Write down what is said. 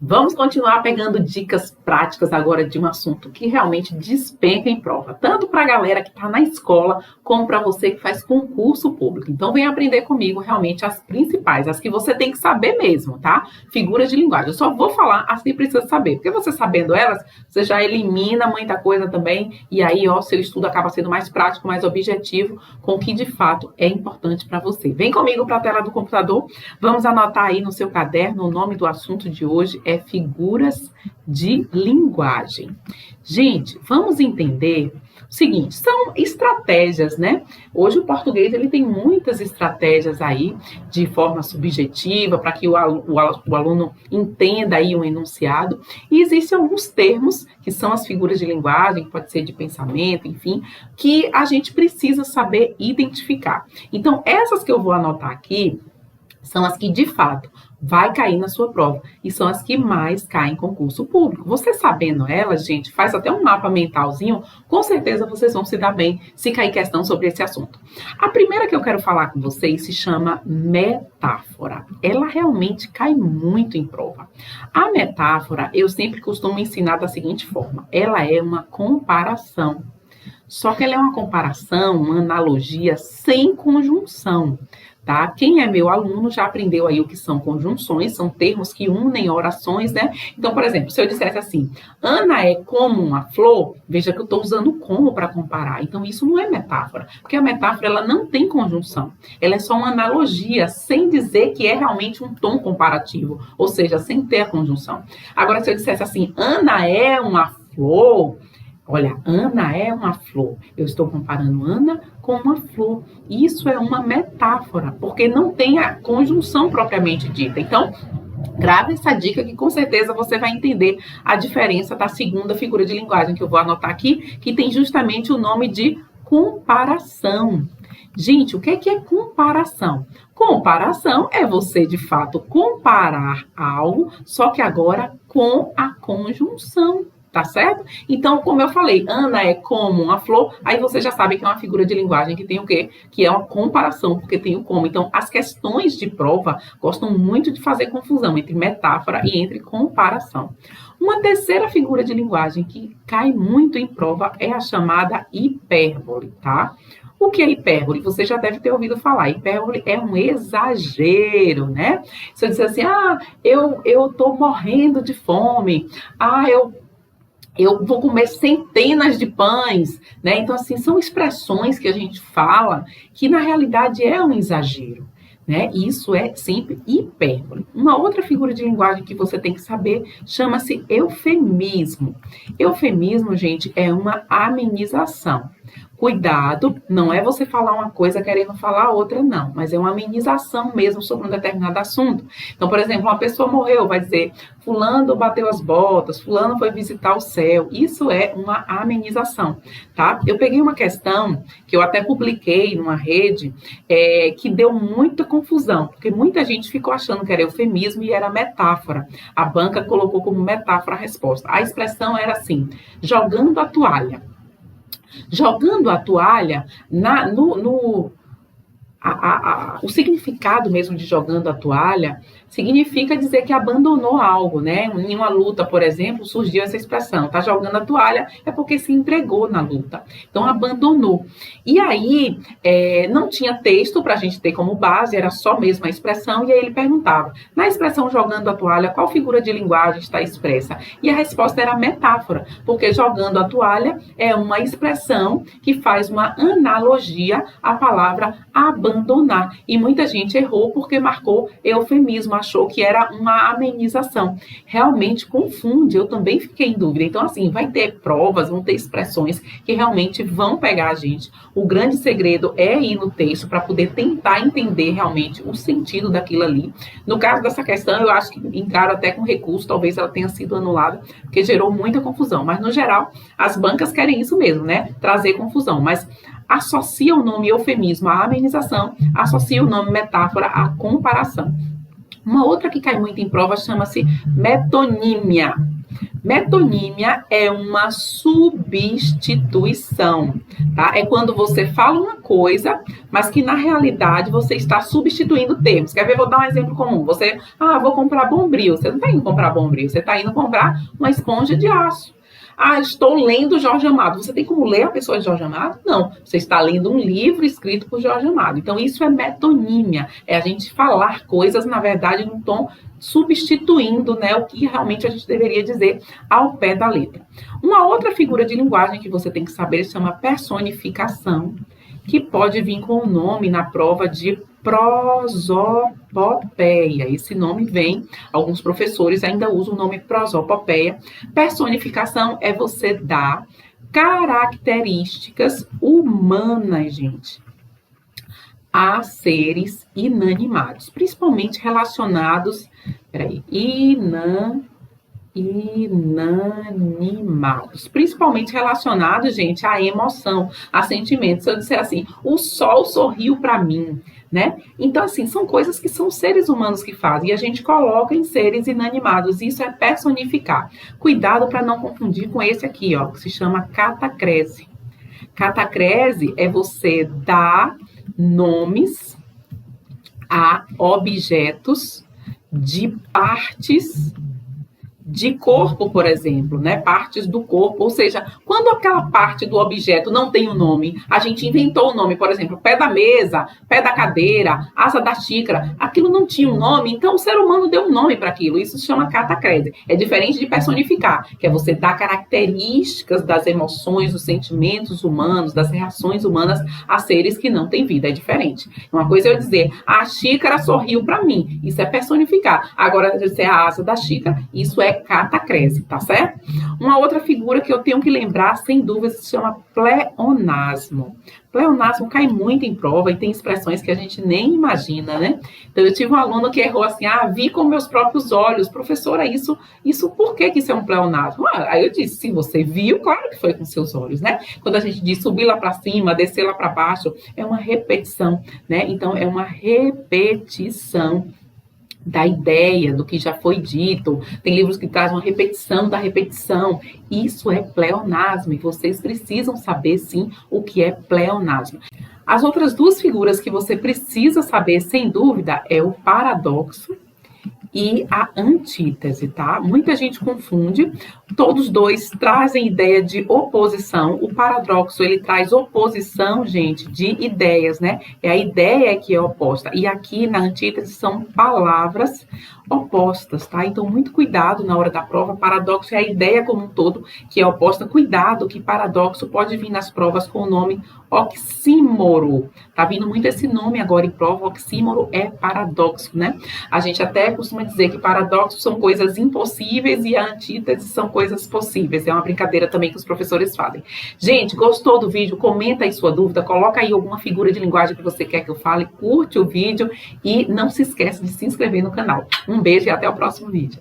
Vamos continuar pegando dicas práticas agora de um assunto que realmente despenca em prova, tanto para a galera que está na escola, como para você que faz concurso público. Então, vem aprender comigo realmente as principais, as que você tem que saber mesmo, tá? Figuras de linguagem. Eu só vou falar as que precisa saber, porque você sabendo elas, você já elimina muita coisa também, e aí, seu estudo acaba sendo mais prático, mais objetivo, com o que de fato é importante para você. Vem comigo para a tela do computador, vamos anotar aí no seu caderno o nome do assunto de hoje, figuras de linguagem. Gente, vamos entender o seguinte, são estratégias, né? Hoje o português ele tem muitas estratégias aí de forma subjetiva para que o aluno entenda aí um enunciado, e existem alguns termos que são as figuras de linguagem, que pode ser de pensamento, enfim, que a gente precisa saber identificar. Então, essas que eu vou anotar aqui são as que de fato vai cair na sua prova e são as que mais caem em concurso público. Você sabendo elas, gente, faz até um mapa mentalzinho, com certeza vocês vão se dar bem se cair questão sobre esse assunto. A primeira que eu quero falar com vocês se chama metáfora. Ela realmente cai muito em prova. A metáfora, eu sempre costumo ensinar da seguinte forma, ela é uma comparação. Só que ela é uma comparação, uma analogia sem conjunção. Tá? Quem é meu aluno já aprendeu aí o que são conjunções, são termos que unem orações, né? Então, por exemplo, se eu dissesse assim, Ana é como uma flor, veja que eu estou usando como para comparar. Então, isso não é metáfora, porque a metáfora ela não tem conjunção. Ela é só uma analogia, sem dizer que é realmente um tom comparativo, ou seja, sem ter a conjunção. Agora, se eu dissesse assim, Ana é uma flor, olha, Ana é uma flor. Eu estou comparando Ana com uma flor. Isso é uma metáfora, porque não tem a conjunção propriamente dita. Então, grave essa dica que com certeza você vai entender a diferença da segunda figura de linguagem que eu vou anotar aqui, que tem justamente o nome de comparação. Gente, o que é comparação? Comparação é você, de fato, comparar algo, só que agora com a conjunção. Tá certo? Então, como eu falei, Ana é como uma flor, aí você já sabe que é uma figura de linguagem que tem o quê? Que é uma comparação, porque tem o como. Então, as questões de prova gostam muito de fazer confusão entre metáfora e entre comparação. Uma terceira figura de linguagem que cai muito em prova é a chamada hipérbole, tá? O que é hipérbole? Você já deve ter ouvido falar. Hipérbole é um exagero, né? Se eu disser assim, eu tô morrendo de fome, eu vou comer centenas de pães, né? Então, assim, são expressões que a gente fala que, na realidade, é um exagero, né? E isso é sempre hipérbole. Uma outra figura de linguagem que você tem que saber chama-se eufemismo. Eufemismo, gente, é uma amenização. Cuidado, não é você falar uma coisa querendo falar outra, não. Mas é uma amenização mesmo sobre um determinado assunto. Então, por exemplo, uma pessoa morreu, vai dizer, fulano bateu as botas, fulano foi visitar o céu. Isso é uma amenização, tá? Eu peguei uma questão que eu até publiquei numa rede que deu muita confusão, porque muita gente ficou achando que era eufemismo e era metáfora. A banca colocou como metáfora a resposta. A expressão era assim, jogando a toalha. Jogando a toalha, o significado mesmo de jogando a toalha significa dizer que abandonou algo, né? Em uma luta, por exemplo, surgiu essa expressão, tá jogando a toalha, é porque se entregou na luta. Então, abandonou. E aí, não tinha texto para a gente ter como base, era só mesmo a expressão, e aí ele perguntava, na expressão jogando a toalha, qual figura de linguagem está expressa? E a resposta era metáfora, porque jogando a toalha é uma expressão que faz uma analogia à palavra abandonar. E muita gente errou porque marcou eufemismo, achou que era uma amenização. Realmente confunde, eu também fiquei em dúvida. Então, assim, vai ter provas, vão ter expressões que realmente vão pegar a gente. O grande segredo é ir no texto para poder tentar entender realmente o sentido daquilo ali. No caso dessa questão, eu acho que entraram até com recurso, talvez ela tenha sido anulada, porque gerou muita confusão. Mas, no geral, as bancas querem isso mesmo, né? Trazer confusão. Mas associa o nome eufemismo à amenização, associa o nome metáfora à comparação. Uma outra que cai muito em prova chama-se metonímia. Metonímia é uma substituição, tá? É quando você fala uma coisa, mas que na realidade você está substituindo termos. Quer ver? Vou dar um exemplo comum. Você, vou comprar Bombril. Você não está indo comprar Bombril, você está indo comprar uma esponja de aço. Estou lendo Jorge Amado. Você tem como ler a pessoa de Jorge Amado? Não. Você está lendo um livro escrito por Jorge Amado. Então, isso é metonímia. É a gente falar coisas, na verdade, num tom substituindo, né, o que realmente a gente deveria dizer ao pé da letra. Uma outra figura de linguagem que você tem que saber se chama personificação, que pode vir com o nome na prova de prosopopeia. Esse nome vem, alguns professores ainda usam o nome prosopopeia. Personificação é você dar características humanas, gente, a seres inanimados, principalmente relacionados, inanimados, principalmente relacionados, gente, à emoção, a sentimentos. Se eu disser assim, o sol sorriu para mim, né? Então, assim, são coisas que são seres humanos que fazem e a gente coloca em seres inanimados. Isso é personificar. Cuidado para não confundir com esse aqui, ó, que se chama catacrese. Catacrese é você dar nomes a objetos de partes de corpo, por exemplo, né? Partes do corpo, ou seja, quando aquela parte do objeto não tem um nome, a gente inventou o nome, por exemplo, pé da mesa, pé da cadeira, asa da xícara, aquilo não tinha um nome, então o ser humano deu um nome para aquilo, isso se chama catacrese. É diferente de personificar, que é você dar características das emoções, dos sentimentos humanos, das reações humanas a seres que não têm vida, é diferente. Uma coisa é eu dizer, a xícara sorriu para mim, isso é personificar. Agora, se é a asa da xícara, isso é catacrese, tá certo? Uma outra figura que eu tenho que lembrar, sem dúvida, se chama pleonasmo. Pleonasmo cai muito em prova e tem expressões que a gente nem imagina, né? Então, eu tive um aluno que errou assim, vi com meus próprios olhos. Professora, isso por que isso é um pleonasmo? Aí eu disse, se você viu, claro que foi com seus olhos, né? Quando a gente diz subir lá para cima, descer lá para baixo, é uma repetição, né? Então, é uma repetição da ideia, do que já foi dito. Tem livros que trazem uma repetição da repetição. Isso é pleonasmo e vocês precisam saber, sim, o que é pleonasmo. As outras duas figuras que você precisa saber, sem dúvida, é o paradoxo e a antítese, tá? Muita gente confunde. Todos dois trazem ideia de oposição. O paradoxo, ele traz oposição, gente, de ideias, né? É a ideia que é oposta. E aqui na antítese são palavras opostas, tá? Então, muito cuidado na hora da prova. Paradoxo é a ideia como um todo que é oposta. Cuidado que paradoxo pode vir nas provas com o nome oxímoro. Tá vindo muito esse nome agora em prova. Oxímoro é paradoxo, né? A gente até costuma dizer que paradoxos são coisas impossíveis e a antítese são coisas possíveis. É uma brincadeira também que os professores fazem. Gente, gostou do vídeo? Comenta aí sua dúvida, coloca aí alguma figura de linguagem que você quer que eu fale, curte o vídeo e não se esqueça de se inscrever no canal. Um beijo e até o próximo vídeo.